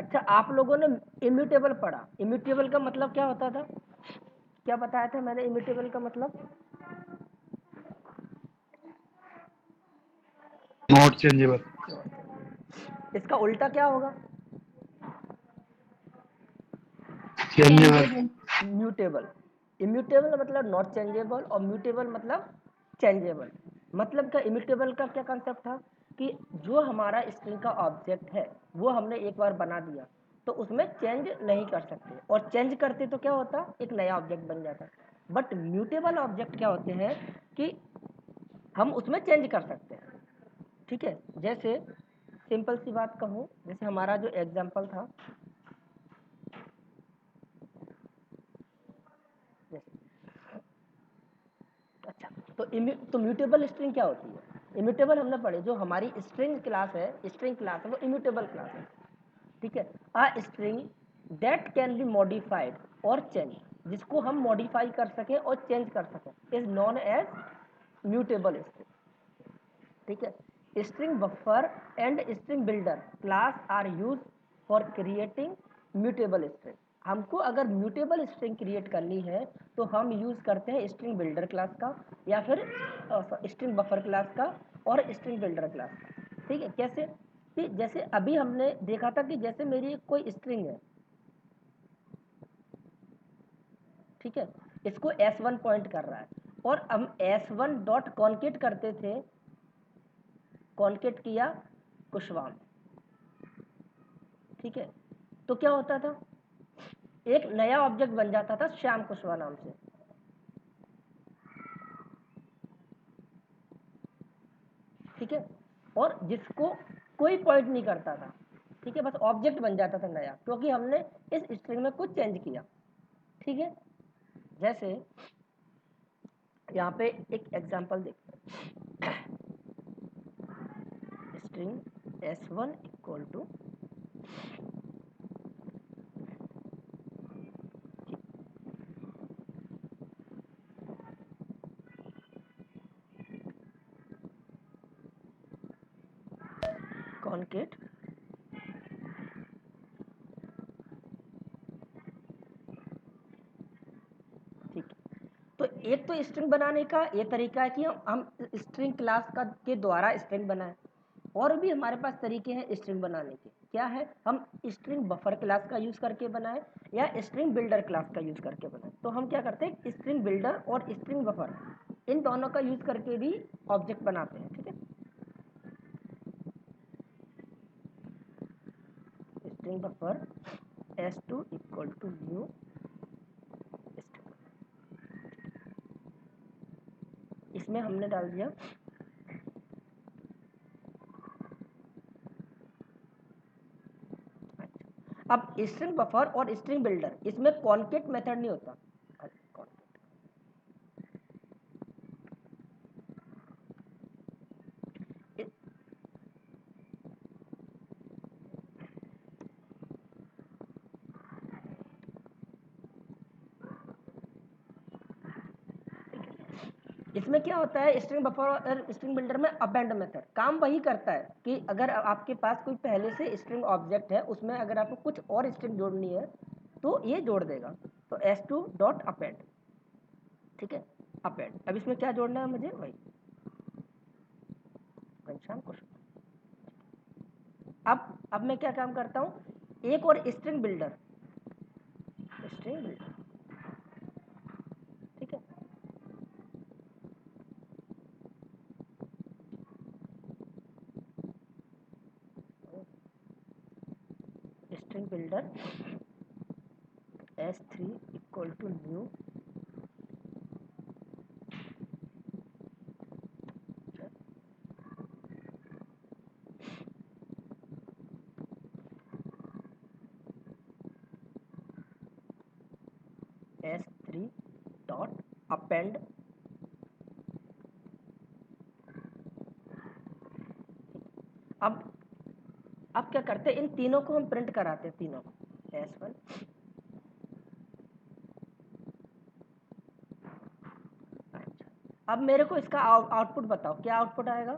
अच्छा, आप लोगों ने इम्यूटेबल पढ़ा। इम्यूटेबल का मतलब क्या होता था? क्या बताया था मैंने इम्यूटेबल का मतलब? Not changeable. इसका उल्टा क्या होगा? चेंजेबल। म्यूटेबल। इम्यूटेबल मतलब नॉट चेंजेबल और म्यूटेबल मतलब चेंजेबल। मतलब क्या इम्यूटेबल का क्या कंसेप्ट था कि जो हमारा स्ट्रिंग का ऑब्जेक्ट है वो हमने एक बार बना दिया तो उसमें चेंज नहीं कर सकते, और चेंज करते तो क्या होता, एक नया ऑब्जेक्ट बन जाता। बट म्यूटेबल ऑब्जेक्ट क्या होते हैं कि हम उसमें चेंज कर सकते हैं। ठीक है, जैसे सिंपल सी बात कहूँ, जैसे हमारा जो एग्जाम्पल था, अच्छा, तो म्यूटेबल स्ट्रिंग क्या होती है? इम्यूटेबल हमने पढ़े, जो हमारी स्ट्रिंग क्लास है, स्ट्रिंग क्लास है वो इम्यूटेबल क्लास है। ठीक है, a string that can be modified और चेंज, जिसको हम मॉडिफाई कर सकें और चेंज कर सकें, is known as mutable string. ठीक है, string buffer and string builder class are use for creating mutable string. हमको अगर म्यूटेबल स्ट्रिंग क्रिएट करनी है तो हम यूज करते हैं स्ट्रिंग बिल्डर क्लास का, या फिर स्ट्रिंग बफर क्लास का और स्ट्रिंग बिल्डर क्लास का। ठीक है, कैसे कि जैसे अभी हमने देखा था कि जैसे मेरी कोई स्ट्रिंग है, ठीक है, इसको s1 पॉइंट कर रहा है और हम s1 डॉट कॉन्केट करते थे, कॉन्केट किया कुशवाहा में। ठीक है, तो क्या होता था, एक नया ऑब्जेक्ट बन जाता था श्याम कुशवाहा नाम से। ठीक है, और जिसको कोई पॉइंट नहीं करता था। ठीक है, बस ऑब्जेक्ट बन जाता था नया, क्योंकि हमने इस स्ट्रिंग में कुछ चेंज किया। ठीक है, जैसे यहाँ पे एक एग्जांपल देखते हैं, string s1 equal to concat ठीक है, तो एक तो स्ट्रिंग बनाने का ये तरीका है कि हम स्ट्रिंग क्लास का के द्वारा स्ट्रिंग बनाएं, और भी हमारे पास तरीके हैं स्ट्रिंग बनाने के। क्या है, हम स्ट्रिंग बफर क्लास का यूज करके बनाएं या स्ट्रिंग बिल्डर क्लास का यूज करके बनाएं। तो हम क्या करते हैं, स्ट्रिंग बिल्डर और स्ट्रिंग बफर इन दोनों का यूज करके भी ऑब्जेक्ट बनाते हैं। ठीक है, string buffer s2 equal to new string, इसमें हमने डाल दिया। अब स्ट्रिंग बफर और स्ट्रिंग बिल्डर, इसमें कॉन्केट मेथड नहीं होता। इसमें क्या होता है, स्ट्रिंग बफर और स्ट्रिंग बिल्डर में अपेंड मेथड काम वही करता है कि अगर आपके पास कोई पहले से स्ट्रिंग ऑब्जेक्ट है, उसमें अगर आपको कुछ और स्ट्रिंग जोड़नी है तो ये जोड़ देगा। तो s2 डॉट अपेंड। ठीक है, अपेंड। अब इसमें क्या जोड़ना है मुझे, वही घनश्याम कुशवाहा। अब मैं क्या काम करता हूँ, एक और स्ट्रिंग बिल्डर, स्ट्रिंग बिल्डर। ठीक है, string builder s3 equal to new s3 dot append. अब अब क्या करते हैं, इन तीनों को हम प्रिंट कराते हैं, तीनों को s1। अच्छा, अब मेरे को इसका आउटपुट बताओ, क्या आउटपुट आएगा?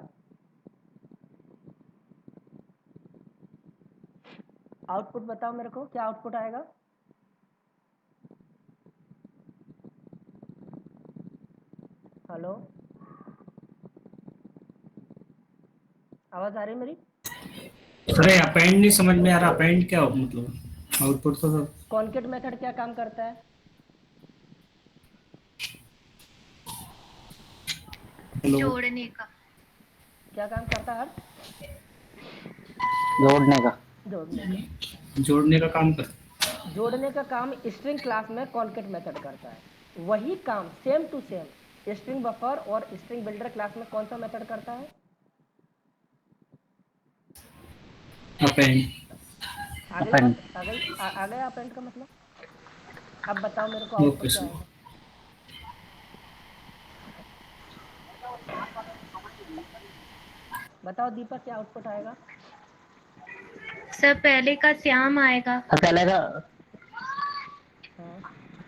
आउटपुट बताओ मेरे को, क्या आउटपुट आएगा? हेलो, आवाज आ रही है मेरी? अरे अपेंड नहीं समझ में आ रहा, अपेंड क्या हो मतलब? आउटपुट तो सब। कॉन्केट मेथड क्या काम करता है? हेलो। जोड़ने का। क्या काम करता है हर्ष? जोड़ने का। जोड़ने का। जोड़ने का काम कर। जोड़ने का काम स्ट्रिंग क्लास में कॉन्केट मेथड करता है। वही काम same to same string buffer और स्ट्रिंग बिल्डर क्लास में कौन सा मेथड करता है? अपेंड। आ गई अपेंड। बात, आ गया अपेंड का मतलब। अब बताओ मेरे को ओके आउटपुट क्या सर। आएगा? बताओ दीपक, क्या आउटपुट आएगा? सर पहले का श्याम आएगा सर पहले का हाँ।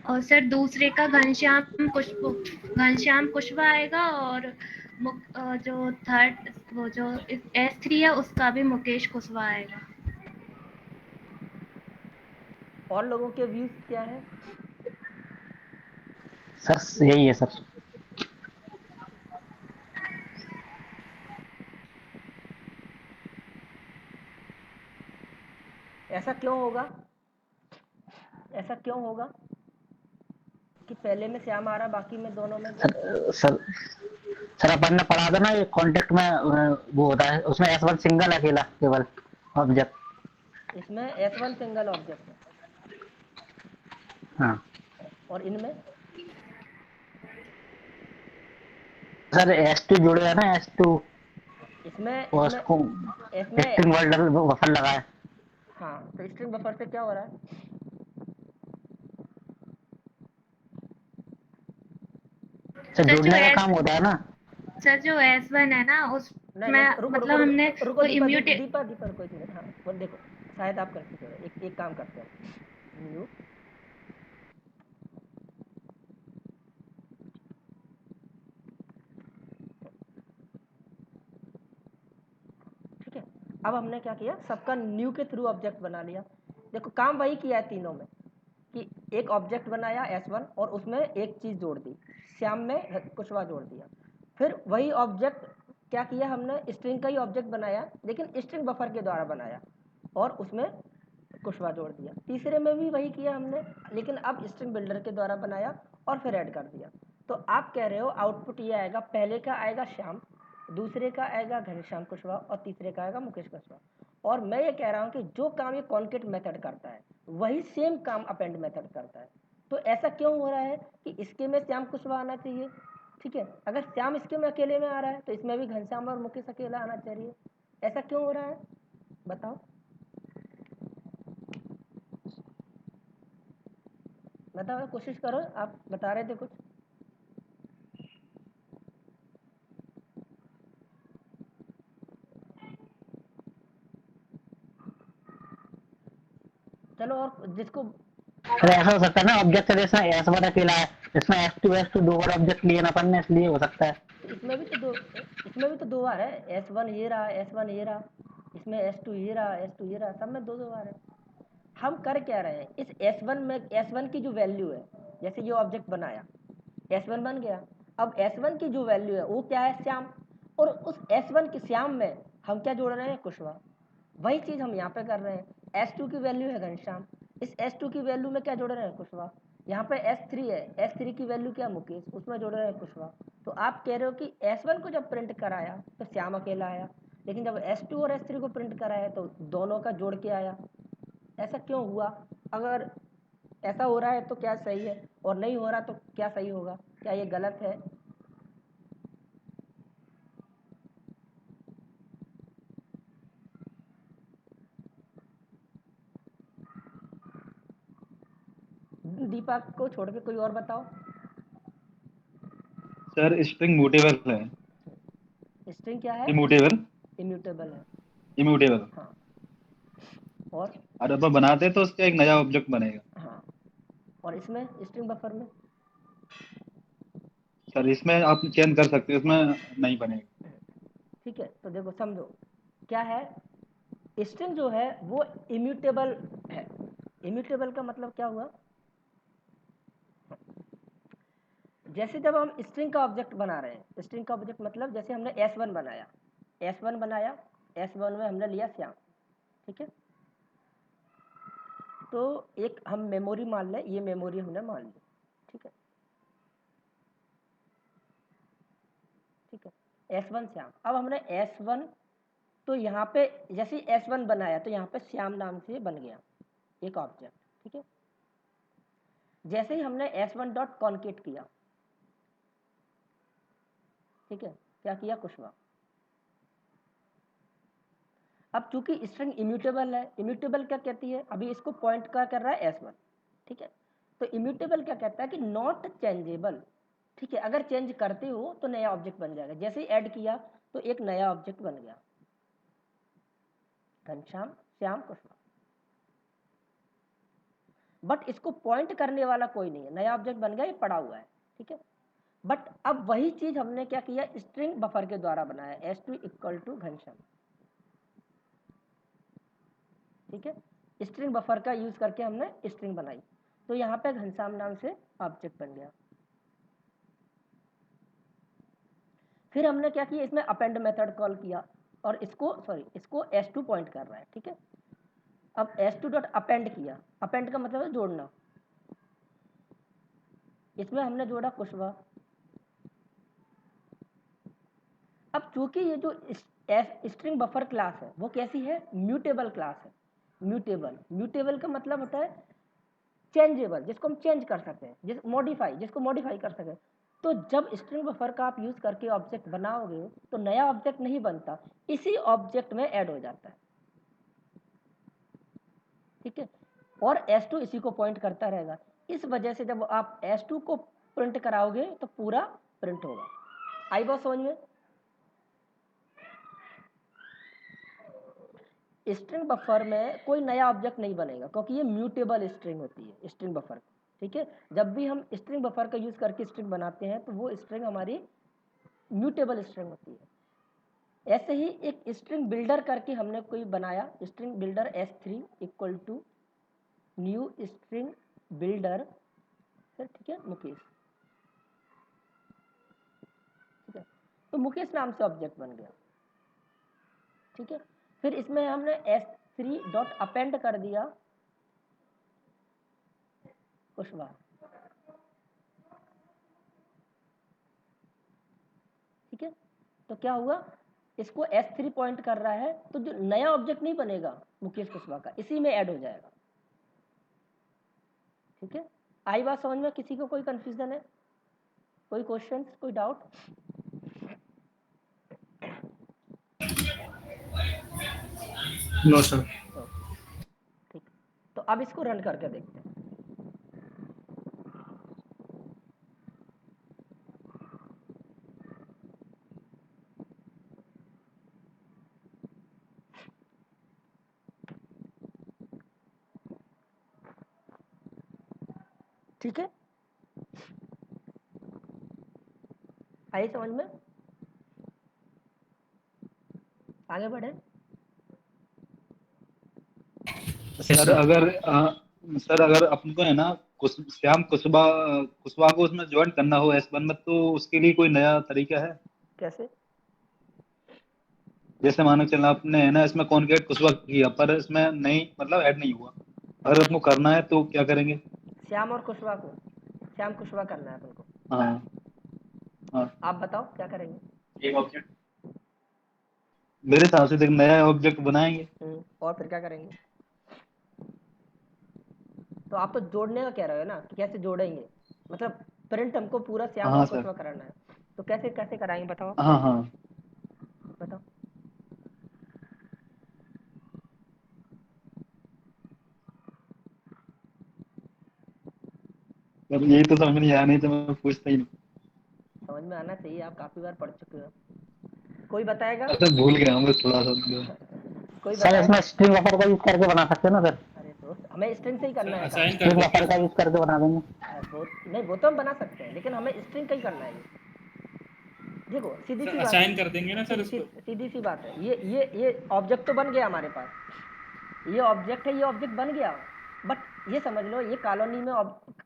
और सर दूसरे का घनश्याम कुशवा आएगा और जो थर्ड वो जो S3 है उसका भी मुकेश कुशवा आएगा। और लोगों के व्यूज क्या है? सर यही है सर। ऐसा क्यों होगा? ऐसा क्यों होगा कि पहले में श्याम आ रहा, बाकी में दोनों में सर सर सर अपन ने पढ़ा था ना, ये कॉन्टेक्ट में वो होता है, उसमें S1 सिंगल अकेला केवल ऑब्जेक्ट। इसमें S1 सिंगल ऑब्जेक्ट है हाँ और इनमें सर S2 जुड़ेगा ना, S2 इसमें और इसमें उसको इसमें स्ट्रिंग वर्ल्डर बफर लगा है। हाँ, तो स्ट्रिंग बफर से क्या हो रहा है? सर सर जो जुड़ने का एस काम होता है ना। सर जो S1 है ना नहीं नहीं, उसमें रुको रुको मतलब रुको हमने रुको, वो दीपा दीपा इम्यूटे दीपा दीपा रुको एक मिनट। हाँ, वो देखो, शायद आप कंफ्यूज हो रहे हैं। एक काम करते हैं, न्यू। ठीक है, अब हमने क्या किया, सबका न्यू के थ्रू ऑब्जेक्ट बना लिया। देखो काम वही किया है तीनों में, कि एक ऑब्जेक्ट बनाया S1 और उसमें एक चीज़ जोड़ दी, श्याम में कुशवा जोड़ दिया। फिर वही ऑब्जेक्ट क्या किया हमने, स्ट्रिंग का ही ऑब्जेक्ट बनाया लेकिन स्ट्रिंग बफर के द्वारा बनाया और उसमें कुशवा जोड़ दिया। तीसरे में भी वही किया हमने, लेकिन अब स्ट्रिंग बिल्डर के द्वारा बनाया और फिर ऐड कर दिया। तो आप कह रहे हो आउटपुट ये आएगा, पहले का आएगा श्याम, दूसरे का आएगा घनश्याम कुशवा और तीसरे का आएगा मुकेश कुशवा। और मैं ये कह रहा हूँ कि जो काम ये कॉन्केट मेथड करता है वही सेम काम अपेंड मेथड करता है। तो ऐसा क्यों हो रहा है कि इसके में श्याम कुशवा आना चाहिए, ठीक है, अगर श्याम इसके में अकेले में आ रहा है तो इसमें भी घनश्याम और मुकेश अकेला आना चाहिए। ऐसा क्यों हो रहा है, बताओ बताओ, कोशिश करो, आप बता रहे थे कुछ। चलो, और जिसको सर ऐसा हो सकता है ना, ऑब्जेक्ट जैसा S1 अकेला है, इसमें S2 दो और ऑब्जेक्ट लिए ना अपन ने, इसलिए हो सकता है। तो इसमें भी तो दो बार है, S1 ये रहा, S1 ये रहा, इसमें S2 ये रहा, S2 ये रहा, सब में दो दो बार है। हम कर क्या रहे हैं, इस S1 में S1 की जो वैल्यू है, जैसे ये ऑब्जेक्ट बनाया, S1 बन गया, अब S1 की जो वैल्यू है वो क्या है, श्याम, और उस S1 के श्याम में हम क्या जोड़ रहे हैं, कुशवा। वही चीज़ हम यहाँ पे कर रहे हैं, S2 की वैल्यू है घनश्याम, इस S2 की वैल्यू में क्या जोड़ रहे हैं, कुशवा। यहाँ पे S3 है, S3 की वैल्यू क्या, मुकेश, उसमें जोड़ रहे हैं कुशवा। तो आप कह रहे हो कि S1 को जब प्रिंट कराया तो श्याम अकेला आया, लेकिन जब S2 और S3 को प्रिंट कराया तो दोनों का जोड़ के आया। ऐसा क्यों हुआ? अगर ऐसा हो रहा है तो क्या सही है, और नहीं हो रहा तो क्या सही होगा, क्या ये गलत है? दीपक को छोड़ के कोई और बताओ। सर स्ट्रिंग मूवेबल है। स्ट्रिंग क्या है? इम्यूटेबल। इम्यूटेबल है। इम्यूटेबल। हाँ, और और अब बनाते तो उसका एक नया ऑब्जेक्ट बनेगा। हाँ, और इसमें स्ट्रिंग बफर में सर इसमें आप चेंज कर सकते हो, इसमें नहीं बनेगा। ठीक है, तो देखो समझो क्या है, स्ट्रिंग जो है वो इम्यूटेबल है। इम्यूटेबल का मतलब क्या हुआ, जैसे जब हम स्ट्रिंग का ऑब्जेक्ट बना रहे हैं, स्ट्रिंग का ऑब्जेक्ट मतलब जैसे हमने S1 बनाया, S1 में हमने लिया श्याम, ठीक है। तो एक हम मेमोरी मान लें, ये मेमोरी हमने मान ली, ठीक है, ठीक है। S1 श्याम, अब हमने S1, तो यहाँ पे जैसे S1 बनाया तो यहाँ पे श्याम नाम से बन गया एक ऑब्जेक्ट, ठीक है। जैसे ही हमने S1 डॉट कॉन्केट किया, ठीक है, क्या किया, कुशवा। अब चूंकि स्ट्रिंग इम्यूटेबल है, इम्यूटेबल क्या कहती है, अभी इसको पॉइंट क्या कर रहा है, S1, ठीक है। तो इम्यूटेबल क्या कहता है कि नॉट चेंजेबल, ठीक है, अगर चेंज करते हो तो नया ऑब्जेक्ट बन जाएगा। जैसे ही ऐड किया तो एक नया ऑब्जेक्ट बन गया, घनश्याम श्याम कुशवा। बट इसको पॉइंट करने वाला कोई नहीं है, नया ऑब्जेक्ट बन गया, ये पड़ा हुआ है, ठीक है। बट अब वही चीज हमने क्या किया, स्ट्रिंग बफर के द्वारा बनाया, S2 इक्वल टू घनश्याम, ठीक है। स्ट्रिंग बफर का यूज करके हमने स्ट्रिंग बनाई, तो यहाँ पे घनश्याम नाम से ऑब्जेक्ट बन गया। फिर हमने क्या किया, इसमें अपेंड मेथड कॉल किया और इसको S2 पॉइंट कर रहा है, ठीक है। अब S2 डॉट अपेंड किया, अपेंड का मतलब है जोड़ना, इसमें हमने जोड़ा कुशवा। अब चूंकि ये जो स्ट्रिंग बफर क्लास है वो कैसी है, म्यूटेबल क्लास है। म्यूटेबल का मतलब होता है चेंजेबल, जिसको हम चेंज कर सकते हैं, जिसको मॉडिफाई कर सके। तो जब स्ट्रिंग बफर का आप यूज करके ऑब्जेक्ट बनाओगे तो नया ऑब्जेक्ट नहीं बनता, इसी ऑब्जेक्ट में ऐड हो जाता है, ठीक है। और S2 इसी को पॉइंट करता रहेगा। इस वजह से जब आप S2 को प्रिंट कराओगे तो पूरा प्रिंट होगा। आई बात समझ में। स्ट्रिंग बफर में कोई नया ऑब्जेक्ट नहीं बनेगा क्योंकि ये म्यूटेबल स्ट्रिंग होती है स्ट्रिंग बफर, ठीक है। जब भी हम स्ट्रिंग बफर का यूज करके स्ट्रिंग बनाते हैं तो वो स्ट्रिंग हमारी म्यूटेबल स्ट्रिंग होती है। ऐसे ही एक स्ट्रिंग बिल्डर करके हमने कोई बनाया, string builder S3 equal to new string builder, ठीक है, मुकेश, ठीक है। तो मुकेश नाम से ऑब्जेक्ट बन गया, ठीक है। फिर इसमें हमने S3 डॉट अपेंड कर दिया कुशवा, ठीक है। तो क्या हुआ, इसको S3 पॉइंट कर रहा है तो जो नया ऑब्जेक्ट नहीं बनेगा मुकेश कुशवा का, इसी में ऐड हो जाएगा, ठीक है। आई बात समझ में, किसी को कोई कंफ्यूजन है, कोई क्वेश्चन, कोई डाउट? No sir. ठीक, तो अब इसको रन करके देखते हैं। ठीक है, आई समझ में, आगे बढ़े। सर अगर अपन को है ना श्याम कुशवा को उसमें ज्वाइन करना हो S1 में, तो उसके लिए कोई नया तरीका है? कैसे? जैसे मानो चला आपने है ना इसमें कॉन्केट कुशवा किया पर इसमें नहीं मतलब ऐड नहीं हुआ, अगर अपने करना है तो क्या करेंगे? श्याम और कुशवा को, श्याम कुशवा करना है अपन को। हाँ हाँ, आप बताओ क्या करेंगे? एक ऑब्जेक्ट मेरे हिसाब से देख नया ऑब्जेक्ट बनाएंगे। और फिर क्या करेंगे? तो आप तो जोड़ने का कह रहे हो ना कि कैसे जोड़ेंगे, मतलब प्रिंट हमको पूरा श्याम और हाँ सर, कुशवा कराना है, तो कैसे कैसे कराएंगे बताओ, हाँ हाँ। बताओ। अब यही तो समझ में नहीं आया, नहीं तो मैं पूछता ही नहीं। समझ में आना चाहिए, आप काफी बार पढ़ चुके हो। कोई बताएगा? अच्छा भूल गया हूँ मैं थोड़ा सा। कोई सर बताएगा? इसमें स्ट्रिंग बफर का यूज करके बना सकते हैं ना सर? अरे दोस्त, हमें स्ट्रिंग से ही करना है काम। असाइन कर स्ट्रिंग दो बफर का यूज करके बना देंगे। नहीं, वो तो हम बना सकते हैं लेकिन हमें स्ट्रिंग का ही करना है ये। देखो सीधी सी सर बात असाइन कर देंगे ना सर इसको। सीधी सी बात है, ये ऑब्जेक्ट तो बन गया हमारे पास, ये ऑब्जेक्ट है, ये ऑब्जेक्ट बन गया, बट ये समझ लो ये कॉलोनी में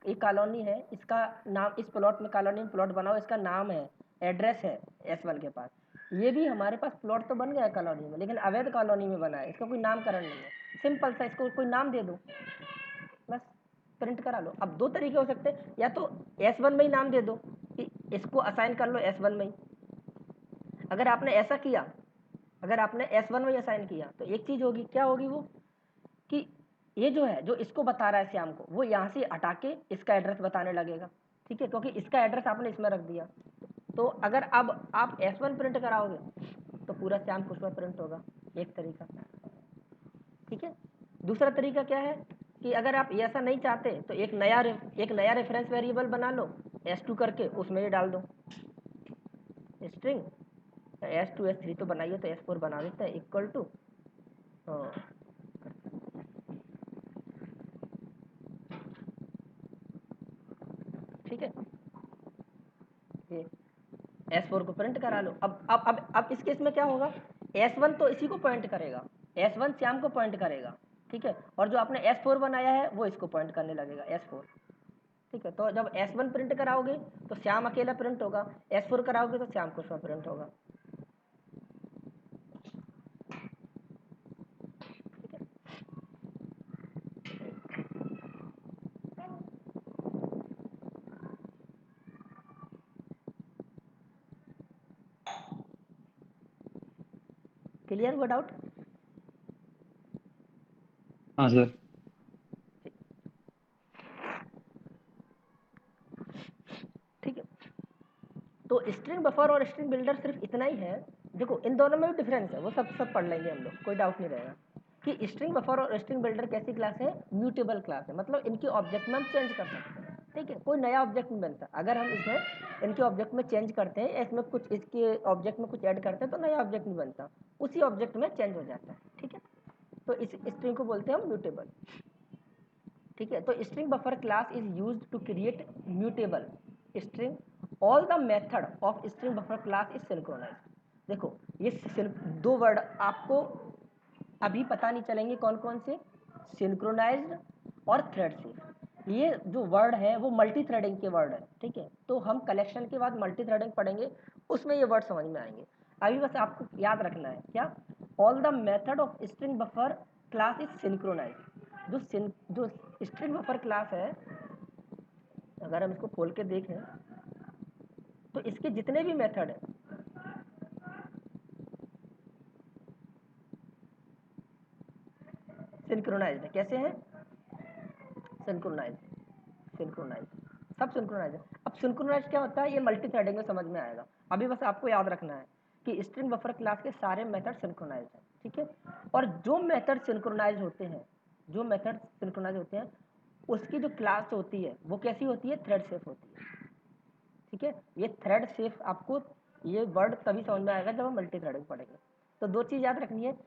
एक कॉलोनी है, इसका नाम, इस प्लॉट में कॉलोनी में प्लॉट बनाओ, इसका नाम है, एड्रेस है S1 के पास, ये भी हमारे पास प्लॉट तो बन गया है कॉलोनी में, लेकिन अवैध कॉलोनी में बना है, इसका कोई नामकरण नहीं है, सिंपल सा इसको कोई नाम दे दो, बस प्रिंट करा लो। अब दो तरीके हो सकते हैं, या तो S1 में ही नाम दे दो कि इसको असाइन कर लो S1 में ही। अगर आपने ऐसा किया, अगर आपने S1 में ही असाइन किया तो एक चीज होगी, क्या होगी वो, कि ये जो है, जो इसको बता रहा है श्याम को, वो यहाँ से हटा के इसका एड्रेस बताने लगेगा, ठीक है, क्योंकि इसका एड्रेस आपने इसमें रख दिया। तो अगर अब आप S1 प्रिंट कराओगे तो पूरा श्याम कुशवा प्रिंट होगा, एक तरीका, ठीक है। दूसरा तरीका क्या है कि अगर आप ऐसा नहीं चाहते तो एक नया रेफरेंस वेरिएबल बना लो S2 करके, उसमें ये डाल दो स्ट्रिंग S2 S3 तो बनाइए, तो S4 बना देते हैं, इक्वल टू, ठीक है, ये S4 को प्रिंट करा लो। अब इस केस में क्या होगा, S1 तो इसी को पॉइंट करेगा, S1 श्याम को पॉइंट करेगा, ठीक है, और जो आपने S4 बनाया है वो इसको पॉइंट करने लगेगा, S4, ठीक है। तो जब S1 प्रिंट कराओगे तो श्याम अकेला प्रिंट होगा, S4 कराओगे तो श्याम कुशवा प्रिंट होगा, ठीक है। क्लियर हुआ डाउट? हाँ सर। ठीक है, तो स्ट्रिंग बफर और स्ट्रिंग बिल्डर सिर्फ इतना ही है। देखो इन दोनों में भी डिफरेंस है, वो सब पढ़ लेंगे हम लोग, कोई डाउट नहीं रहेगा कि स्ट्रिंग बफर और स्ट्रिंग बिल्डर कैसी क्लास है, म्यूटेबल क्लास है, मतलब इनके ऑब्जेक्ट में हम चेंज कर सकते हैं, ठीक है, कोई नया ऑब्जेक्ट नहीं बनता। अगर हम इसमें इनके ऑब्जेक्ट में चेंज करते हैं, इसमें कुछ इसके ऑब्जेक्ट में कुछ ऐड करते हैं तो नया ऑब्जेक्ट नहीं बनता, उसी ऑब्जेक्ट में चेंज हो जाता है, ठीक है। तो इस स्ट्रिंग को बोलते हैं हम म्यूटेबल, ठीक है। तो string buffer class is used to create mutable string, all the method of string buffer class is synchronized. देखो ये दो वर्ड आपको अभी पता नहीं चलेंगे कौन कौन से, सिंक्रोनाइज्ड और थ्रेड सेफ। ये जो वर्ड है वो मल्टी थ्रेडिंग के वर्ड है, ठीक है, तो हम कलेक्शन के बाद मल्टी थ्रेडिंग पढ़ेंगे, उसमें ये वर्ड समझ में आएंगे। अभी बस आपको याद रखना है क्या, all the method of string buffer class is synchronized. जो स्ट्रिंग बफर क्लास है, अगर हम इसको खोल के देखें तो इसके जितने भी मेथड है, सिंक्रोनाइज्ड है। कैसे हैं? सिंक्रोनाइज सब सिंक्रोनाइज है। अब सिंक्रोनाइज क्या होता है, ये मल्टी थ्रेडिंग में समझ में आएगा। अभी बस आपको याद रखना है कि स्ट्रिंग बफर क्लास के सारे मेथड सिंक्रोनाइज हैं, ठीक है, और जो मेथड सिंक्रोनाइज होते हैं, जो मेथड सिंक्रोनाइज होते हैं उसकी जो क्लास होती है वो कैसी होती है, थ्रेड सेफ होती है, ठीक है। ये थ्रेड सेफ आपको ये वर्ड तभी समझ में आएगा जब हम मल्टी थ्रेडिंग पढ़ेंगे। तो दो चीज़ याद रखनी है,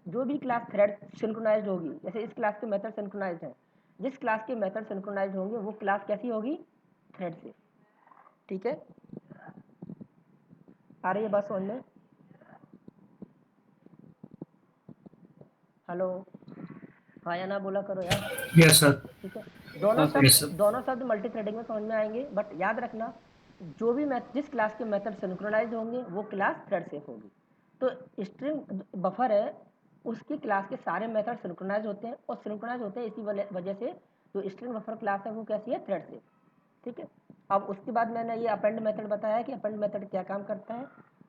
जो भी क्लास थ्रेड सिंक्रोनाइज्ड होगी, जैसे इस क्लास के मेथड सिंक्रोनाइज्ड है, जिस क्लास के मेथड सिंक्रोनाइज्ड होंगे वो क्लास कैसी होगी, थ्रेड सेफ, ठीक है। आ रही है बात समझ में? हेलो, हाँ या ना बोला करो यार, यस सर। ठीक है। Yes, sir. दोनों शब्द मल्टी थ्रेडिंग में समझ में आएंगे, बट याद रखना जो भी जिस क्लास के मेथड सिंक्रोनाइज होंगे वो क्लास थ्रेड सेफ होगी। तो स्ट्रिंग बफर है, उसकी क्लास के सारे मेथड सिंक्रोनाइज होते हैं, और सिंक्रोनाइज होते हैं इसी वजह से जो स्ट्रिंग बफर क्लास है वो कैसी है, थ्रेड सेफ, ठीक है। अब उसके बाद मैंने ये अपेंड मेथड बताया कि अपेंड मेथड क्या काम करता है।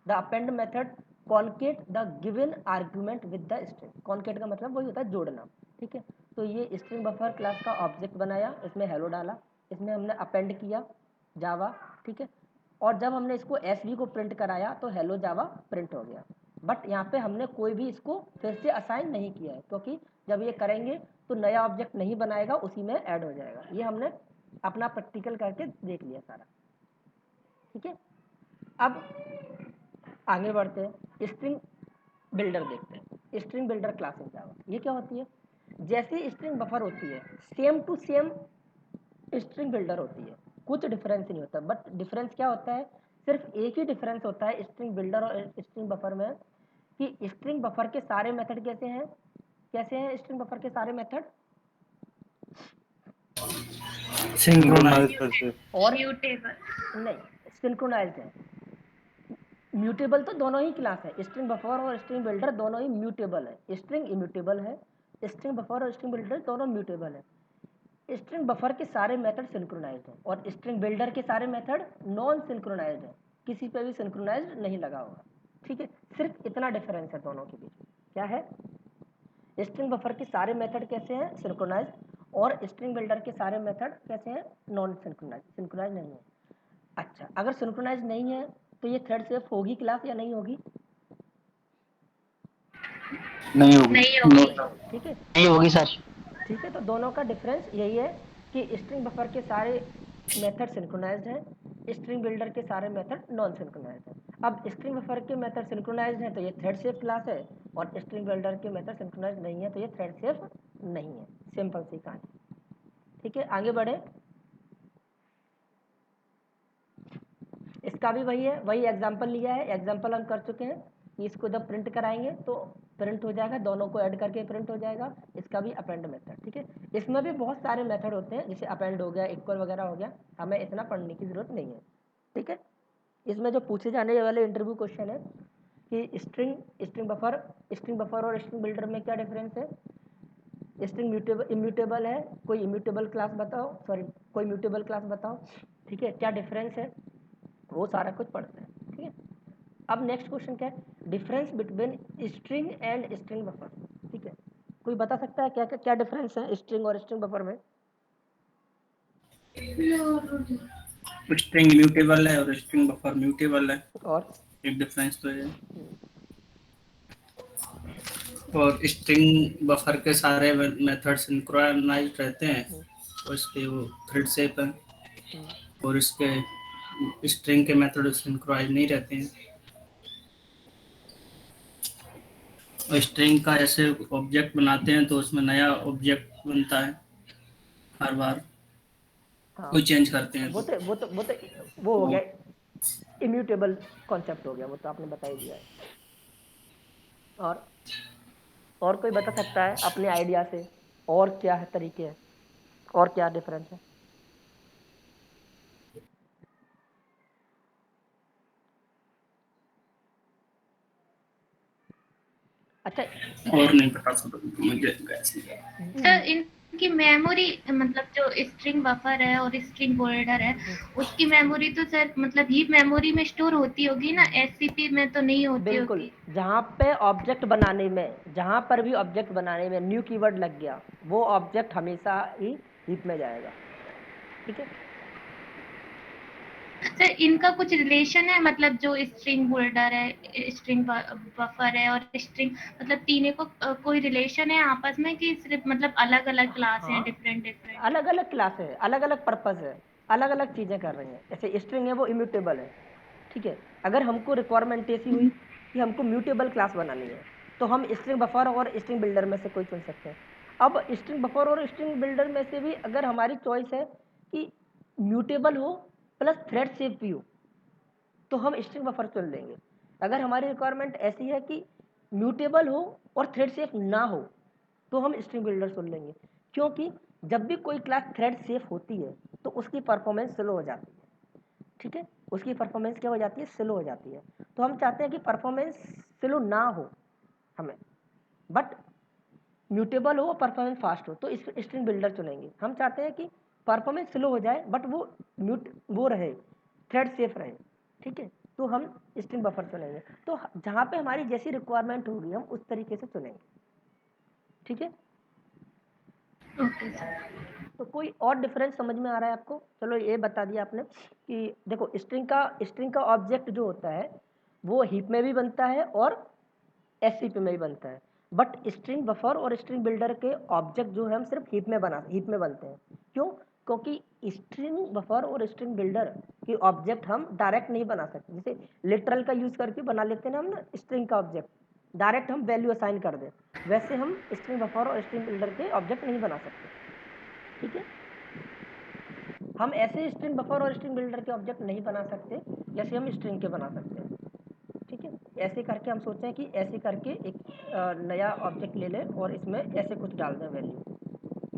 The append method concat the given argument with the string. Concat का मतलब वही होता है जोड़ना, ठीक है। तो ये स्ट्रिंग बफर क्लास का ऑब्जेक्ट बनाया, इसमें हेलो डाला, इसमें हमने अपेंड किया जावा, ठीक है, और जब हमने इसको एसवी को प्रिंट कराया तो हेलो जावा प्रिंट हो गया। बट यहाँ पे हमने कोई भी इसको फिर से असाइन नहीं किया है, क्योंकि जब ये करेंगे तो नया ऑब्जेक्ट नहीं बनाएगा, उसी में ऐड हो जाएगा। ये हमने अपना प्रैक्टिकल करके देख लिया सारा, ठीक है। अब आगे बढ़ते हैं, स्ट्रिंग बिल्डर देखते हैं। String builder class in Java, ये क्या होती है, जैसी स्ट्रिंग बफर होती है same to same string builder होती है, कुछ डिफरेंस नहीं होता। बट डिफरेंस क्या होता है सिर्फ एक ही डिफरेंस होता है स्ट्रिंग बिल्डर और स्ट्रिंग बफर में कि स्ट्रिंग बफर के सारे मेथड कैसे हैं स्ट्रिंग बफर के सारे मेथड सिंक्रोनाइज और म्यूटेबल नहीं सिंक्रोनाइज्ड है। म्यूटेबल तो दोनों ही क्लास है, स्ट्रिंग बफर और स्ट्रिंग बिल्डर दोनों ही म्यूटेबल है। स्ट्रिंग इम्यूटेबल है, स्ट्रिंग बफर और स्ट्रिंग बिल्डर दोनों म्यूटेबल है। स्ट्रिंग बफर के सारे मेथड सिंक्रोनाइज्ड है और स्ट्रिंग बिल्डर के सारे मेथड नॉन सिंक्रोनाइज्ड है, किसी पे भी सिंक्रोनाइज्ड नहीं लगा होगा। ठीक है, सिर्फ इतना डिफरेंस है दोनों के बीच। क्या है? स्ट्रिंग बफर के सारे मेथड कैसे हैं? सिंक्रोनाइज्ड, और स्ट्रिंग बिल्डर के सारे मेथड कैसे हैं? नॉन सिंक्रोनाइज्ड, सिंक्रोनाइज्ड नहीं है। अच्छा, अगर सिंक्रोनाइज नहीं है तो ये थ्रेड सेफ होगी क्लास या नहीं होगी? नहीं होगी। नहीं होगी। ठीक है, नहीं होगी सर। ठीक है, तो दोनों का डिफरेंस यही है कि स्ट्रिंग बफर के सारे मेथड सिंक्रोनाइज्ड हैं, स्ट्रिंग बिल्डर के सारे मेथड नॉन सिंक्रोनाइज्ड हैं। अब स्ट्रिंग बफर के मेथड सिंक्रोनाइज्ड हैं तो ये थ्रेड सेफ क्लास है, और स्ट्रिंग बिल्डर के मेथड सिंक्रोनाइज्ड नहीं है तो ये थ्रेड सेफ नहीं है। सिंपल सी कहानी। ठीक है, आगे बढ़े। इसका भी वही है, वही एग्जाम्पल लिया है, एग्जाम्पल हम कर चुके हैं कि इसको जब प्रिंट कराएंगे तो प्रिंट हो जाएगा, दोनों को ऐड करके प्रिंट हो जाएगा। इसका भी अपेंड मेथड। ठीक है, इसमें भी बहुत सारे मेथड होते हैं, जैसे अपेंड हो गया, इक्वल वगैरह हो गया, हमें इतना पढ़ने की जरूरत नहीं है। ठीक है, इसमें जो पूछे जाने वाले इंटरव्यू क्वेश्चन है कि स्ट्रिंग बफर और स्ट्रिंग बिल्डर में क्या डिफरेंस है, स्ट्रिंग इम्यूटेबल है, कोई इम्यूटेबल क्लास बताओ, सॉरी कोई म्यूटेबल क्लास बताओ। ठीक है, क्या डिफरेंस है, वो सारा कुछ पढ़ते हैं। ठीक है, अब नेक्स्ट क्वेश्चन क्या है? Difference between string and string buffer. ठीक है, कोई बता सकता है क्या क्या क्या डिफरेंस है स्ट्रिंग और स्ट्रिंग बफर में? स्ट्रिंग म्यूटेबल है और स्ट्रिंग बफर म्यूटेबल है, और एक डिफरेंस तो है। और स्ट्रिंग बफर के सारे मेथड सिंक्रोनाइज्ड रहते हैं और इसके वो थ्रेड सेफ है, और इसके स्ट्रिंग के मेथड सिंक्रोनाइज नहीं रहते हैं। और स्ट्रिंग का ऐसे ऑब्जेक्ट बनाते हैं तो उसमें नया ऑब्जेक्ट बनता है हर बार, हाँ, कोई चेंज करते हैं वो तो। तो वो तो वो तो वो हो गया इम्यूटेबल कॉन्सेप्ट हो गया, वो तो आपने बता ही दिया है। और कोई बता सकता है अपने आइडिया से और क्या है तरीके हैं, और क्या डिफरेंस है? अच्छा, और नहीं पता था मुझे कैसे। सर इनकी मेमोरी मतलब जो स्ट्रिंग बफर है और स्ट्रिंग होल्डर है उसकी मेमोरी तो सर मतलब हीप मेमोरी में स्टोर होती होगी ना, एससीपी में तो नहीं होती बिल्कुल, होगी। जहाँ पे ऑब्जेक्ट बनाने में, जहाँ पर भी ऑब्जेक्ट बनाने में न्यू कीवर्ड लग गया, वो ऑब्जेक्ट हमेशा ही हीप में जाएगा। ठीक है, सर इनका कुछ रिलेशन है, मतलब जो स्ट्रिंग होल्डर है, स्ट्रिंग बफर है और स्ट्रिंग, मतलब तीनों को कोई रिलेशन है आपस में कि सिर्फ मतलब अलग अलग क्लास हैं, हाँ, डिफरेंट? अलग अलग क्लास है, अलग अलग पर्पस है, अलग अलग चीज़ें कर रही हैं। जैसे स्ट्रिंग है वो इम्यूटेबल है। ठीक है, अगर हमको रिक्वायरमेंट ऐसी हुई कि हमको म्यूटेबल क्लास बनानी है तो हम स्ट्रिंग बफर और स्ट्रिंग बिल्डर में से कोई चुन सकते हैं। अब स्ट्रिंग बफर और स्ट्रिंग बिल्डर में से भी अगर हमारी चॉइस है कि म्यूटेबल हो प्लस थ्रेड सेफ भी हो तो हम स्ट्रिंग बफर चुन लेंगे। अगर हमारी रिक्वायरमेंट ऐसी है कि म्यूटेबल हो और थ्रेड सेफ ना हो तो हम स्ट्रिंग बिल्डर चुन लेंगे, क्योंकि जब भी कोई क्लास थ्रेड सेफ होती है तो उसकी परफॉर्मेंस स्लो हो जाती है। ठीक है, उसकी परफॉर्मेंस क्या हो जाती है? स्लो हो जाती है। तो हम चाहते हैं कि परफॉर्मेंस स्लो ना हो हमें, बट म्यूटेबल हो, परफॉर्मेंस फास्ट हो, तो इस स्ट्रिंग बिल्डर चुनेंगे। हम चाहते हैं कि परफॉर्मेंस स्लो हो जाए बट वो रहे, थ्रेड सेफ रहे। ठीक है, तो हम स्ट्रिंग बफर चुनेंगे। तो जहाँ पे हमारी जैसी रिक्वायरमेंट होगी हम उस तरीके से चुनेंगे। ठीक है, ओके सर। तो कोई और डिफरेंस समझ में आ रहा है आपको? चलो ये बता दिया आपने कि देखो स्ट्रिंग का ऑब्जेक्ट जो होता है वो हीप में भी बनता है और एससीपी में भी बनता है, बट स्ट्रिंग बफर और स्ट्रिंग बिल्डर के ऑब्जेक्ट जो है हम सिर्फ हीप में बनते हैं। क्यों? क्योंकि स्ट्रिंग बफर और स्ट्रिंग बिल्डर के ऑब्जेक्ट हम डायरेक्ट नहीं बना सकते। जैसे लिटरल का यूज करके बना लेते हैं ना हम ना स्ट्रिंग का ऑब्जेक्ट, डायरेक्ट हम वैल्यू असाइन कर दें, वैसे हम स्ट्रिंग बफर और स्ट्रिंग बिल्डर के ऑब्जेक्ट नहीं बना सकते। ठीक है, हम ऐसे स्ट्रिंग बफर और स्ट्रिंग बिल्डर के ऑब्जेक्ट नहीं बना सकते जैसे हम स्ट्रिंग के बना सकते हैं। ठीक है, ऐसे करके हम सोचते हैं कि ऐसे करके एक नया ऑब्जेक्ट ले लें और इसमें ऐसे कुछ डाल दें वैल्यू।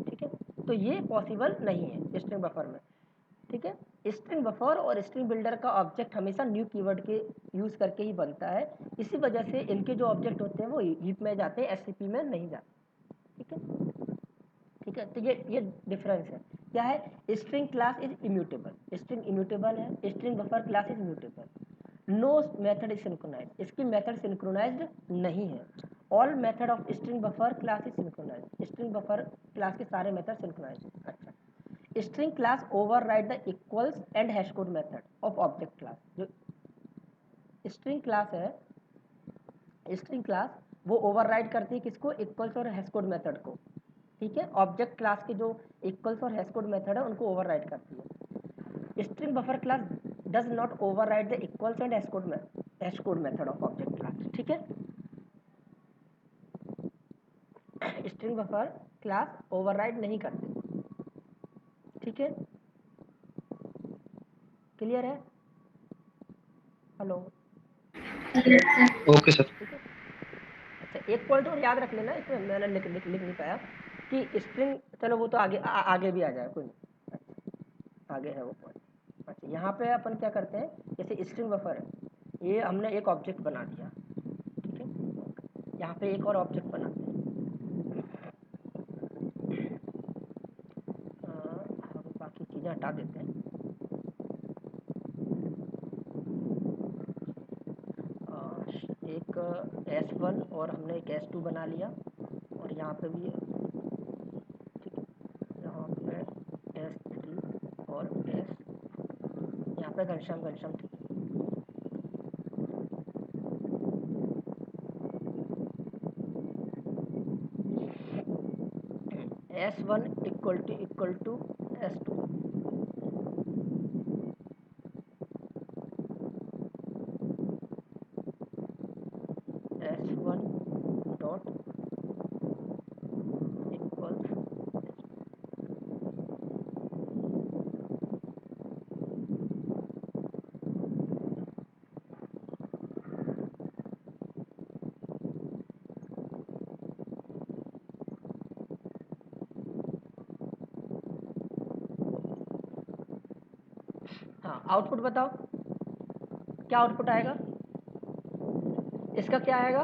ठीक है, तो ये पॉसिबल नहीं है स्ट्रिंग बफर में। ठीक है, स्ट्रिंग बफर और स्ट्रिंग बिल्डर का ऑब्जेक्ट हमेशा न्यू कीवर्ड के यूज़ करके ही बनता है। इसी वजह से इनके जो ऑब्जेक्ट होते हैं वो हीप में जाते हैं, एससीपी में नहीं जाते। ठीक है, ठीक है, तो ये डिफरेंस है। क्या है, string class is immutable, string immutable है, string buffer class is mutable. No method is synchronize, इसकी मेथड सिंक्रोनाइज्ड नहीं है। All method of string buffer class is synchronize, string buffer class के सारे मेथड सिंक्रोनाइज। अच्छा, string class override the equals and hash code method of object class. जो string class है, string class वो override करती है किसको, इक्वल्स और हैश कोड मेथड को। ठीक है, ऑब्जेक्ट क्लास के जो इक्वल्स और हैश कोड मेथड है उनको ओवरराइड करती है। String buffer class does not override the equals and hash code method of object class. ठीक है, स्ट्रिंग बफर क्लास ओवरराइड नहीं करती। ठीक है, क्लियर है? Hello, okay sir. ठीक है। अच्छा, एक पॉइंट और याद रख लेना, इसमें मैंने लिख नहीं पाया कि स्ट्रिंग, चलो वो तो आगे भी आ जाए, कोई नहीं। अच्छा, आगे है वो पॉइंट। अच्छा, यहाँ पे अपन क्या करते हैं, जैसे स्ट्रिंग बफर है, ये हमने एक ऑब्जेक्ट बना दिया। ठीक है, यहाँ पे एक और ऑब्जेक्ट बनाते हैं। हम बाकी चीज़ें हटा देते हैं। एक S1 और हमने एक S2 बना लिया, और यहाँ पे भी ठीक है, यहाँ पे S3 और यहाँ पे घनश्याम। ठीक है, S1 equal to S2। S1 dot equals, हाँ, आउटपुट बताओ क्या आउटपुट आएगा, इसका क्या आएगा?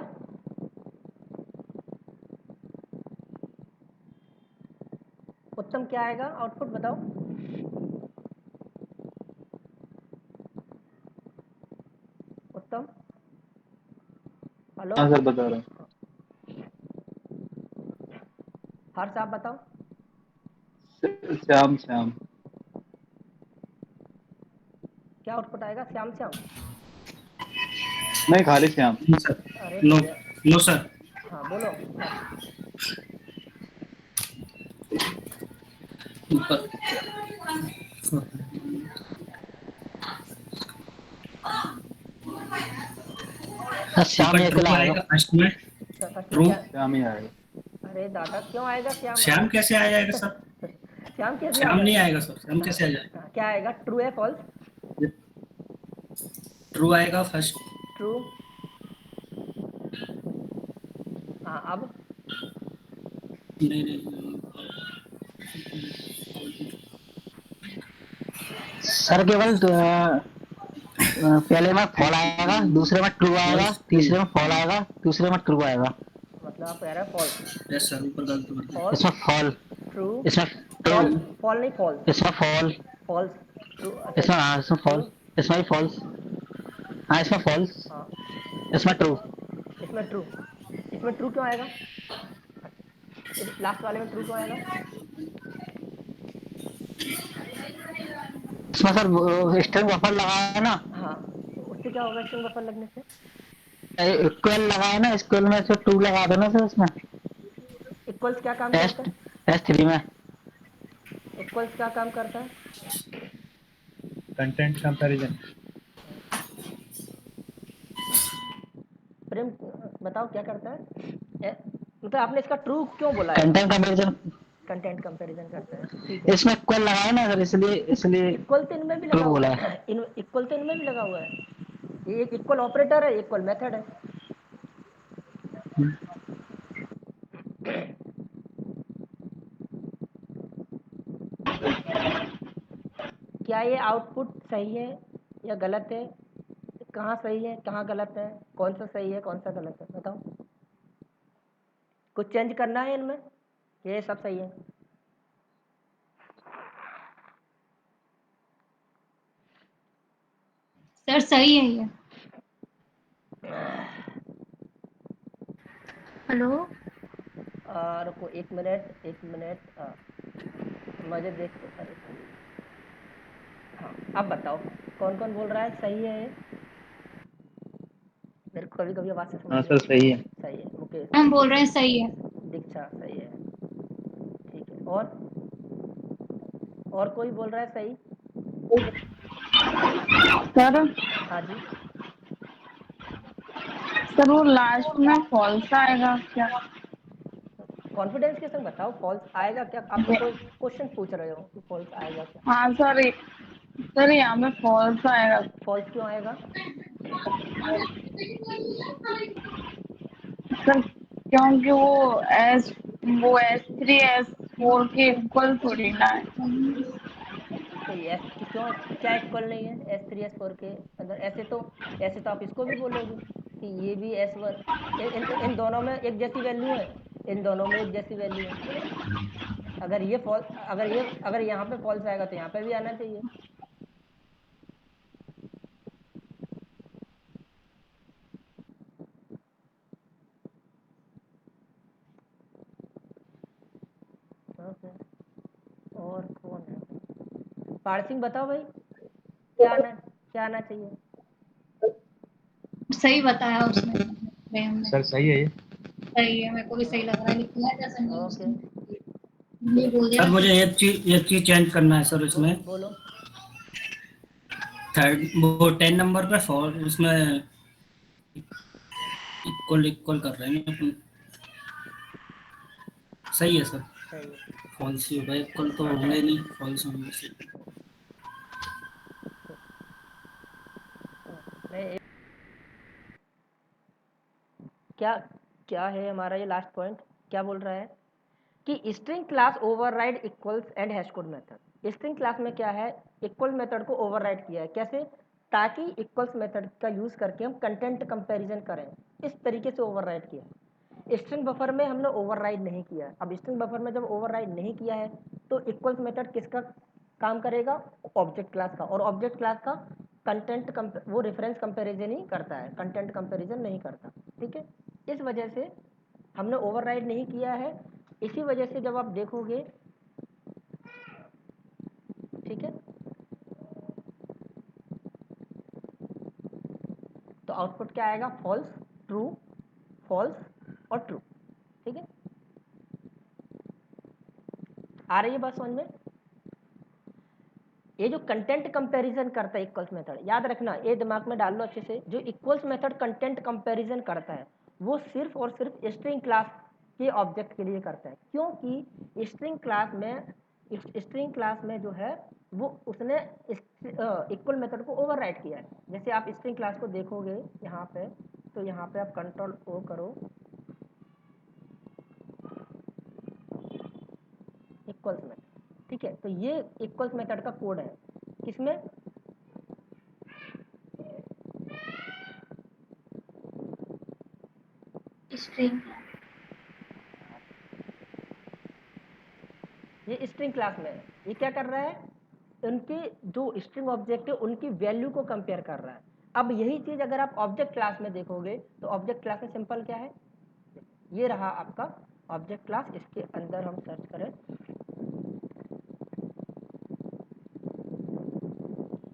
उत्तम, क्या आएगा आउटपुट बताओ? उत्तम, हेलो, हाँ सर, बता रहा हूँ। हर्ष आप बताओ। श्याम श्याम। क्या आउटपुट आएगा? श्याम। नहीं, खाली श्याम। नो सर, अरे नो, भैया, नो सर। हाँ बोलो। ऊपर श्याम ऊपर ये ट्रू अकेला आएगा आएगा। फर्स्ट में। फर्स्ट ट्रू, क्या? श्याम ही आएगा। अरे दादा, क्यों आएगा श्याम? श्याम कैसे आ जाएगा सर? श्याम कैसे आ श्याम नहीं जाएगा? आएगा सर, श्याम कैसे आ जाएगा? हाँ, क्या आएगा? ट्रू है फॉल्स? ट्रू आएगा फर्स्ट। ट्रू। हाँ, अब नहीं नहीं, सर केवल पहले में फॉल आएगा, दूसरे में ट्रू आएगा, तीसरे में फॉल आएगा, दूसरे में ट्रू आएगा। मतलब आप कह रहे हैं फॉल्स? यस सर, ऊपर गलत बता। फॉल्स, इसमें फॉल, ट्रू, इसमें ट्रू, फॉल नहीं, फॉल्स, इसमें फॉल, फॉल्स, ट्रू। इसमें हाँ, इसमें फॉल, इसमें भी फॉल्स, हाँ इसमें फॉल्स, हाँ, इसमें ट्रू। इसमें ट्रू। इसमें ट्रू क्यों आएगा? इस लास्ट वाले में ट्रू क्यों आएगा? इसमें सर स्ट्रिंग बफर लगा है ना, हाँ, तो उससे क्या होगा स्ट्रिंग बफर लगने से? इक्वल लगा है ना, इक्वल में से ट्रू लगा दो ना सर इसमें। इक्वल्स क्या काम करता है? S3 में इक्वल्स क्या काम करता है? Content comparison. प्रेम बताओ क्या करता है? मतलब आपने इसका ट्रू क्यों बोला है? कंटेंट कंपैरिजन, कंटेंट कंपैरिजन करता है, ठीक है। इसमें इक्वल लगा है ना सर, इसलिए इक्वल तो इनमें भी ट्रू लगा हुआ बोला है, इक्वल तो इनमें भी लगा हुआ है, ये एक इक्वल ऑपरेटर है, इक्वल मेथड है। क्या ये आउटपुट सही है या गलत है, कहाँ सही है कहाँ गलत है, कौन सा सही है कौन सा गलत है, बताओ। कुछ चेंज करना है इनमें, ये सब सही है। सर सही है ये। हेलो। रुको एक मिनट मुझे देख, अरे हाँ अब बताओ कौन कौन बोल रहा है सही है ये? मेरे को कभी कभी आवाज़ से समझ हाँ नहीं सर, आती। सही है। सही है, मुकेश हम बोल रहे हैं सही है। दीक्षा सही है, ठीक है। और कोई बोल रहा है सही? सर हाँ जी। सर वो लास्ट में फॉल्स आएगा क्या? कॉन्फिडेंस के संग बताओ फॉल्स आएगा क्या, आप मेरे को क्वेश्चन पूछ रहे हो कि फॉल्स आएगा क्या। हाँ सर यहाँ पे फॉल्स आएगा। फॉल्स क्यों आएगा? सर क्योंकि वो S3 S4 के इक्वल थोड़ी ना है। तो ये क्यों, क्या इक्वल नहीं है S3 S4 के अंदर? ऐसे तो आप इसको भी बोलोगे कि ये भी S1, इन दोनों में एक जैसी वैल्यू है, इन दोनों में एक जैसी वैल्यू है। अगर यहाँ पे फॉल्स आएगा तो यहाँ पे भी आना चाहिए। ओके, और कौन है? पारसिंह बताओ भाई, क्या आना चाहिए? सही बताया उसने, प्रेम ने। सर सही है ये। सही है, मेरे को भी सही लग रहा है, लिखा है जैसे नहीं ओके, उसने। ये बोल दिया सर ना। मुझे एक चीज चेंज करना है सर इसमें। बोलो। थर्ड वो 10 नंबर पे फॉर उसमें इक्वल इक्वल कर रहे हैं अपन। सही है सर, सही है। फॉल्स ही होगा, इक्वल तो होंगे नहीं, फॉल्स होंगे से। नहीं, क्या क्या है हमारा ये लास्ट पॉइंट, क्या बोल रहा है कि string class override equals and hash code method. String class में क्या है, इक्वल मेथड को ओवरराइड किया है, कैसे? ताकि इक्वल्स मेथड का यूज करके हम कंटेंट कंपैरिजन करें, इस तरीके से ओवरराइड किया है। स्ट्रिंग बफर में हमने ओवरराइड नहीं किया है। अब स्ट्रिंग बफर में जब ओवरराइड नहीं किया है तो इक्वल्स मेथड किसका काम करेगा? ऑब्जेक्ट क्लास का। और ऑब्जेक्ट क्लास का वो रेफरेंस कंपैरिजन ही करता है, कंटेंट कंपैरिजन नहीं करता, ठीक है। इस वजह से हमने ओवरराइड नहीं किया है, इसी वजह से जब आप देखोगे, ठीक है, तो आउटपुट क्या आएगा? फॉल्स, ट्रू, फॉल्स और ट्रू, ठीक है। आ रही है बात समझ में? ये जो कंटेंट कंपैरिजन करता है इक्वल्स मेथड, याद रखना, ये दिमाग में डाल लो अच्छे से, जो इक्वल्स मेथड कंटेंट कंपैरिजन करता है वो सिर्फ और सिर्फ स्ट्रिंग क्लास के ऑब्जेक्ट के लिए करता है, क्योंकि स्ट्रिंग क्लास में जो है वो उसने इक्वल मेथड को ओवरराइड किया है। जैसे आप स्ट्रिंग क्लास को देखोगे यहाँ पे, तो यहाँ पे आप कंट्रोल ओ करो, इक्वल्स मेथड, ठीक है। तो ये इक्वल्स मेथड का कोड है, किसमें? स्ट्रिंग। ये स्ट्रिंग क्लास में है। ये क्या कर रहा है? उनके जो स्ट्रिंग ऑब्जेक्ट है उनकी वैल्यू को कंपेयर कर रहा है। अब यही चीज अगर आप ऑब्जेक्ट क्लास में देखोगे तो ऑब्जेक्ट क्लास में सिंपल क्या है, ये रहा आपका ऑब्जेक्ट क्लास। इसके अंदर हम सर्च करें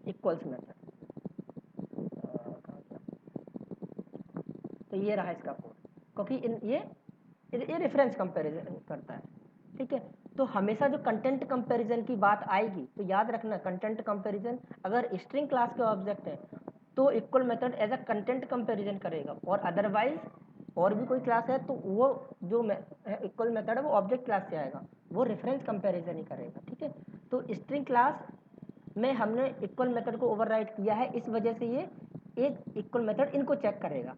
इक्वल्स मेथड, तो ये रहा इसका कोड, क्योंकि ये रेफरेंस कंपैरिजन करता है, ठीक है। तो हमेशा जो कंटेंट कंपैरिजन की बात आएगी तो याद रखना, कंटेंट कंपैरिजन अगर स्ट्रिंग क्लास के ऑब्जेक्ट है तो equal method as a content comparison करेगा, और अदरवाइज और भी कोई क्लास है तो वो जो इक्वल मेथड है वो ऑब्जेक्ट क्लास से आएगा। वो रेफरेंस कंपैरिजन ही करेगा। ठीक है, तो स्ट्रिंग क्लास में हमने इक्वल मेथड को ओवरराइड किया है, इस वजह से ये एक इक्वल मेथड इनको चेक करेगा।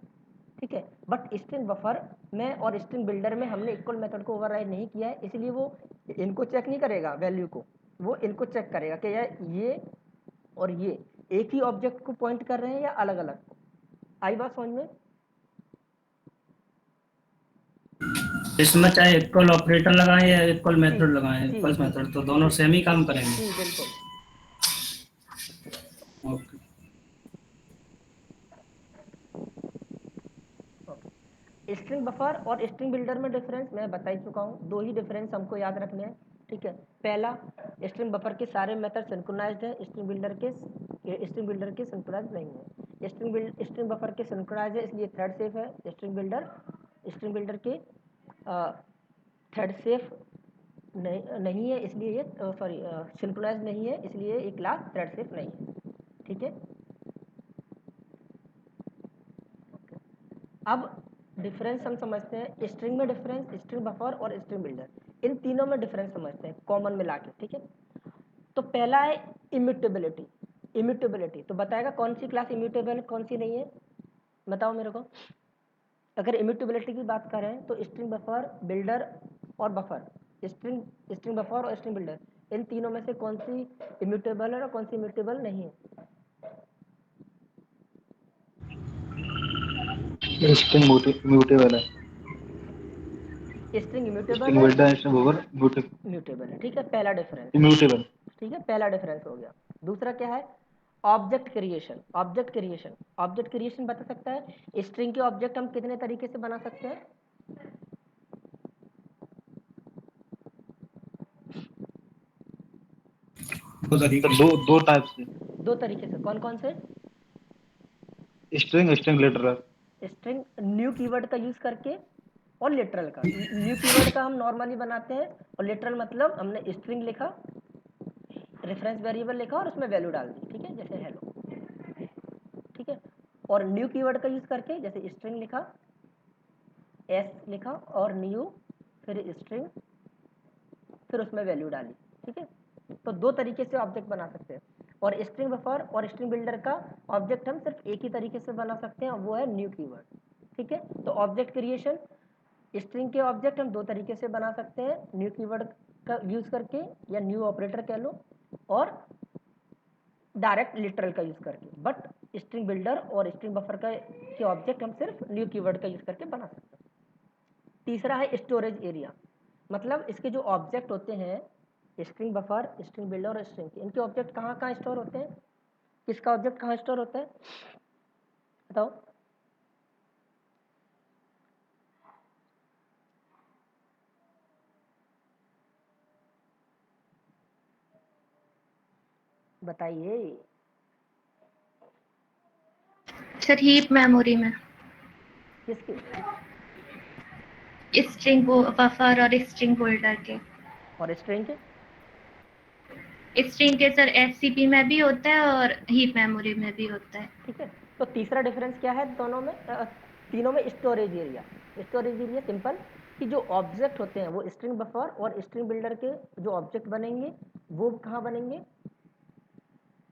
ठीक है, बट स्ट्रिंग बफर में और स्ट्रिंग बिल्डर में हमने इक्वल मेथड को ओवरराइड नहीं किया है, इसलिए वो इनको चेक नहीं करेगा वैल्यू को, वो इनको चेक करेगा कि यार ये और ये एक ही ऑब्जेक्ट को पॉइंट कर रहे हैं या अलग अलग को। आई बात समझ में? इसमें चाहे इक्वल ऑपरेटर लगाएं या इक्वल मेथड लगाएं, जी, इक्वल जी, मेथड तो दोनों सेम ही काम करेंगे। जी बिल्कुल। ओके। स्ट्रिंग बफर और स्ट्रिंग बिल्डर में डिफरेंस मैं बता ही चुका हूँ, दो ही डिफरेंस हमको याद रखने हैं। ठीक है, पहला स्ट्रिंग बफर के सारे मेथड सिंक्रोनाइज्ड है, स्ट्रिंग बिल्डर के सिंक्रोनाइज नहीं है। स्ट्रिंग बफर के सिंक्रोनाइज है इसलिए थ्रेड सेफ है, स्ट्रिंग बिल्डर के थ्रेड सेफ नहीं है इसलिए ये सिंक्रोनाइज नहीं है इसलिए ये क्लास थ्रेड सेफ नहीं है। ठीक है, अब डिफरेंस हम समझते हैं, स्ट्रिंग में डिफरेंस, स्ट्रिंग बफर और स्ट्रिंग बिल्डर, इन तीनों में डिफरेंस समझते हैं कॉमन मिला के। ठीक है, तो पहला है इम्यूटेबिलिटी। इम्यूटेबिलिटी तो बताएगा कौन सी क्लास इम्यूटेबल है कौन सी नहीं है, बताओ मेरे को। अगर इम्यूटेबिलिटी की बात करें तो स्ट्रिंग बफर बिल्डर और बफर, स्ट्रिंग बफर और स्ट्रिंग बिल्डर, इन तीनों में से कौन सी इम्यूटेबल है और कौन सी इम्यूटेबल नहीं है? स्ट्रिंग म्यूटेबल है, स्ट्रिंग इम्यूटेबल स्ट्रिंग है, बिल्डर स्ट्रिंग बफर म्यूटेबल है। ठीक है, पहला डिफरेंस। इम्यूटेबल। ठीक है, पहला डिफरेंस हो गया। दूसरा क्या है? Object creation. ऑब्जेक्ट क्रिएशन बता सकता है स्ट्रिंग के ऑब्जेक्ट हम कितने तरीके से बना सकते हैं? दो तरीके तो दो टाइप से, दो तरीके से, कौन कौन से? String letter. String new keyword का यूज करके और लिटरल का। न्यू कीवर्ड का हम नॉर्मली बनाते हैं और लिटरल मतलब हमने स्ट्रिंग लिखा, रेफरेंस वेरिएबल लिखा और उसमें वैल्यू डाल दी। ठीक है, जैसे हेलो। ठीक है, और न्यू कीवर्ड का यूज करके जैसे स्ट्रिंग लिखा, एस लिखा और न्यू, फिर स्ट्रिंग, फिर उसमें वैल्यू डाली। ठीक है, तो दो तरीके से ऑब्जेक्ट बना सकते हैं। और स्ट्रिंग बफर और स्ट्रिंग बिल्डर का ऑब्जेक्ट हम सिर्फ एक ही तरीके से बना सकते हैं और वो है न्यू कीवर्ड। ठीक है, तो ऑब्जेक्ट क्रिएशन, स्ट्रिंग के ऑब्जेक्ट हम दो तरीके से बना सकते हैं, न्यू कीवर्ड का यूज करके या न्यू ऑपरेटर कह लो, और डायरेक्ट लिटरल का यूज करके। बट स्ट्रिंग बिल्डर और स्ट्रिंग बफर का के ऑब्जेक्ट हम सिर्फ न्यू कीवर्ड का यूज करके बना सकते हैं। तीसरा है स्टोरेज एरिया, मतलब इसके जो ऑब्जेक्ट होते हैं स्ट्रिंग बफर, स्ट्रिंग बिल्डर और स्ट्रिंग के, इनके ऑब्जेक्ट कहाँ कहाँ स्टोर होते हैं? किसका ऑब्जेक्ट कहाँ स्टोर होता है बताओ? बताइए। सर हीप मेमोरी में, किसके? स्ट्रिंग बफर और स्ट्रिंग होल्डर के। और स्ट्रिंग के? स्ट्रिंग के सर एससीपी में भी होता है और हीप मेमोरी में भी होता है। ठीक है, तो तीसरा डिफरेंस क्या है दोनों में? तीनों में storage area. Storage area simple कि जो ऑब्जेक्ट होते हैं वो स्ट्रिंग बफर और स्ट्रिंग बिल्डर के जो ऑब्जेक्ट बनेंगे वो कहाँ बनेंगे?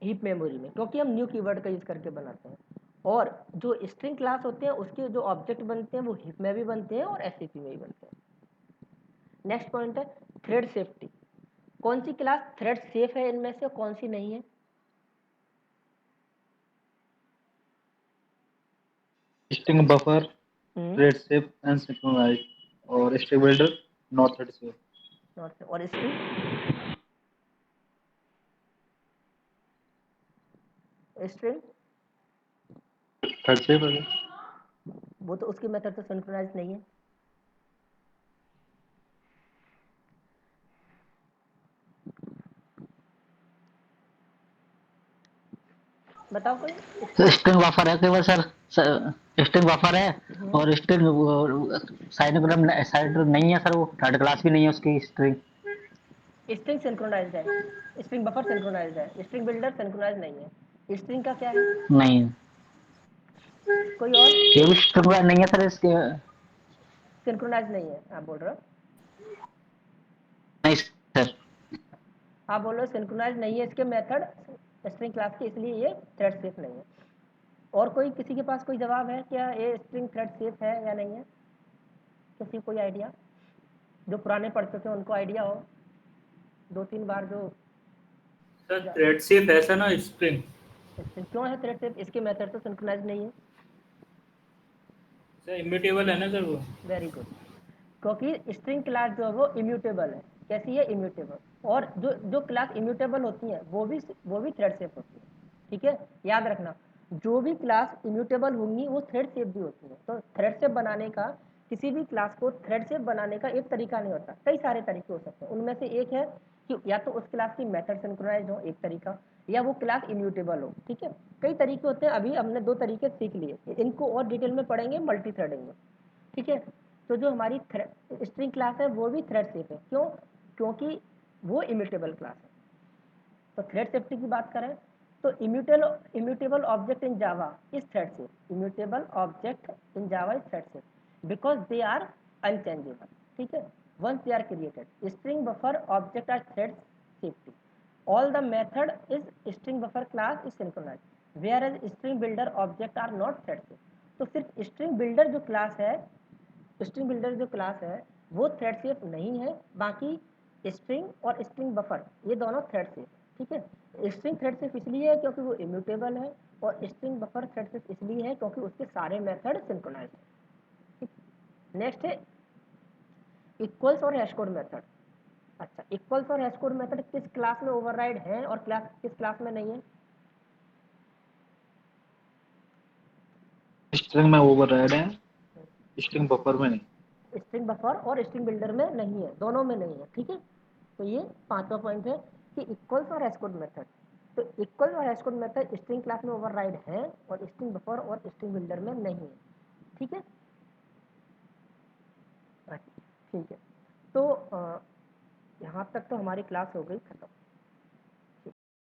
हीप मेमोरी में, क्योंकि हम न्यू कीवर्ड का यूज करके बनाते हैं। और जो स्ट्रिंग क्लास होते हैं उसके जो ऑब्जेक्ट बनते हैं वो हीप में भी बनते हैं और एससीपी में भी बनते हैं। नेक्स्ट पॉइंट है थ्रेड सेफ्टी। कौन सी क्लास थ्रेड सेफ है इनमें से, कौन सी नहीं है? String buffer thread safe and synchronize, और string builder not thread safe. और स्ट्रिंग थ्रेड सेफ है। वो तो उसकी मेथड तो सिंक्रोनाइज नहीं है। बताओ कोई। स्ट्रिंग बफर है केवल सर, स्ट्रिंग बफर है और स्ट्रिंग साइड नहीं है सर, वो थर्ड क्लास भी नहीं है उसकी स्ट्रिंग। स्ट्रिंग सिंक्रोनाइज्ड है, स्ट्रिंग बफर सिंक्रोनाइज्ड है, स्ट्रिंग बिल्डर सिंक्रोनाइज नहीं है। स्ट्रिंग का क्या है? नहीं, कोई और ये भी स्ट्रिंग नहीं है सर इसके। सिंक्रोनाइज नहीं है आप बोल रहे हो? नहीं आप बोल रहे हो सिंक्रोनाइज नहीं है इसके मेथड स्ट्रिंग क्लास के, इसलिए ये थ्रेड सेफ नहीं है। और कोई किसी के पास कोई जवाब है क्या, ये स्ट्रिंग थ्रेड सेफ है या नहीं है? किसी को कोई आइडिया, जो पुराने पढ़ चुके हैं उनको आइडिया हो, 2-3 बार जो सर थ्रेड सेफ ऐसा ना स्ट्रिंग, स्ट्रिंग क्यों है थ्रेड सेफ? इसके मेथड तो सिंक्रोनाइज नहीं है। सर इम्यूटेबल है ना सर वो। वेरी गुड, क्योंकि स्ट्रिंग क्लास जो है वो इम्यूटेबल है। कैसी है? इम्यूटेबल। और जो जो क्लास इम्यूटेबल होती है वो भी थ्रेड सेफ होती है। ठीक है, याद रखना, जो भी क्लास इम्यूटेबल होंगी वो थ्रेड सेफ भी होती है। तो थ्रेड सेफ बनाने का, किसी भी क्लास को थ्रेड सेफ बनाने का एक तरीका नहीं होता, कई सारे तरीके हो सकते हैं। उनमें से एक है कि या तो उस क्लास की मेथड सिंक्रोनाइज हो, एक तरीका, या वो क्लास इम्यूटेबल हो। ठीक है, कई तरीके होते हैं। अभी हमने 2 तरीके सीख लिए, इनको और डिटेल में पढ़ेंगे मल्टी थ्रेडिंग में। ठीक है, तो जो हमारी स्ट्रिंग क्लास है वो भी थ्रेड सेफ है। क्यों? क्योंकि वो इम्यूटेबल क्लास है। तो थ्रेड सेफ्टी की बात करें तो immutable object in Java is thread safe. Immutable object in Java is thread safe because they are unchangeable. ठीक है, once they are created. String buffer object are thread safety. All the method is string buffer class is synchronized whereas string builder object are not thread safe. तो सिर्फ string builder जो class है, string builder जो class है वो thread safe नहीं है, बाकी स्ट्रिंग और स्ट्रिंग बफर ये दोनों थ्रेड सेफ। ठीक है, स्ट्रिंग थ्रेड सेफ इसलिए है क्योंकि वो इम्यूटेबल है, और स्ट्रिंग बफर थ्रेड सेफ इसलिए है क्योंकि उसके सारे मेथड सिंक्रोनाइज है। नेक्स्ट है इक्वल्स और हैश कोड मेथड। अच्छा, इक्वल्स और हैश कोड मेथड किस क्लास में ओवरराइड है और किस क्लास में नहीं है? स्ट्रिंग में ओवरराइड है, स्ट्रिंग बफर में नहीं। स्ट्रिंग बफर और स्ट्रिंग बिल्डर में नहीं है, दोनों में नहीं है। ठीक है, तो ये 5वां पॉइंट है कि इक्वल्स और हैश कोड मेथड। तो इक्वल और hash code method string class में ओवरराइड है और स्ट्रिंग बफर और स्ट्रिंग बिल्डर में नहीं है। ठीक है, ठीक है, तो यहाँ तक तो हमारी क्लास हो गई खत्म।